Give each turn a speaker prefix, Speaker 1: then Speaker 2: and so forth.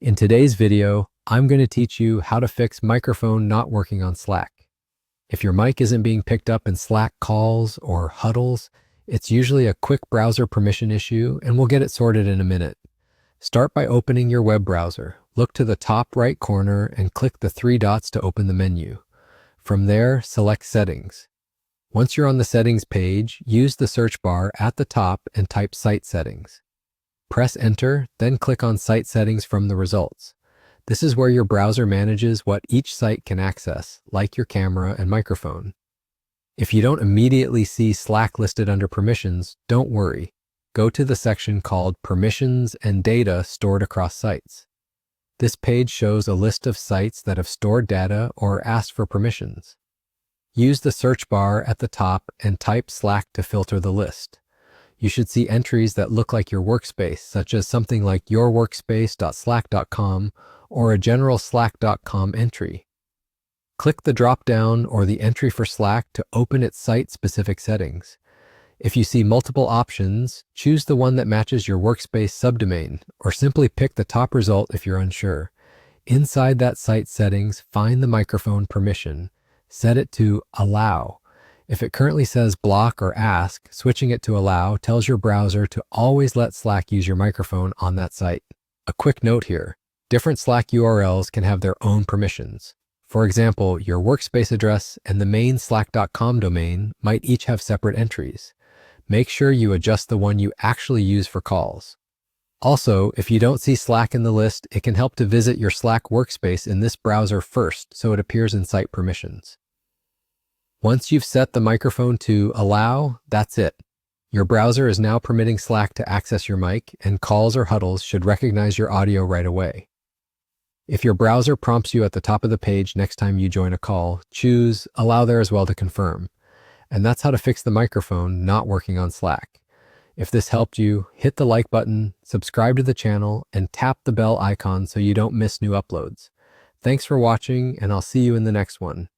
Speaker 1: In today's video, I'm going to teach you how to fix microphone not working on Slack. If your mic isn't being picked up in Slack calls or huddles, it's usually a quick browser permission issue, and we'll get it sorted in a minute. Start by opening your web browser. Look to the top right corner and click the three dots to open the menu. From there, select Settings. Once you're on the Settings page, use the search bar at the top and type Site Settings. Press Enter, then click on Site Settings from the results. This is where your browser manages what each site can access, like your camera and microphone. If you don't immediately see Slack listed under Permissions, don't worry. Go to the section called Permissions and Data Stored Across Sites. This page shows a list of sites that have stored data or asked for permissions. Use the search bar at the top and type Slack to filter the list. You should see entries that look like your workspace, such as something like yourworkspace.slack.com or a general slack.com entry. Click the drop-down or the entry for Slack to open its site-specific settings. If you see multiple options, choose the one that matches your workspace subdomain, or simply pick the top result if you're unsure. Inside that site settings, find the microphone permission. Set it to Allow. If it currently says Block or Ask, switching it to Allow tells your browser to always let Slack use your microphone on that site. A quick note here, different Slack URLs can have their own permissions. For example, your workspace address and the main slack.com domain might each have separate entries. Make sure you adjust the one you actually use for calls. Also, if you don't see Slack in the list, it can help to visit your Slack workspace in this browser first so it appears in Site Permissions. Once you've set the microphone to Allow, that's it. Your browser is now permitting Slack to access your mic, and calls or huddles should recognize your audio right away. If your browser prompts you at the top of the page next time you join a call, choose Allow there as well to confirm. And that's how to fix the microphone not working on Slack. If this helped you, hit the like button, subscribe to the channel, and tap the bell icon so you don't miss new uploads. Thanks for watching, and I'll see you in the next one.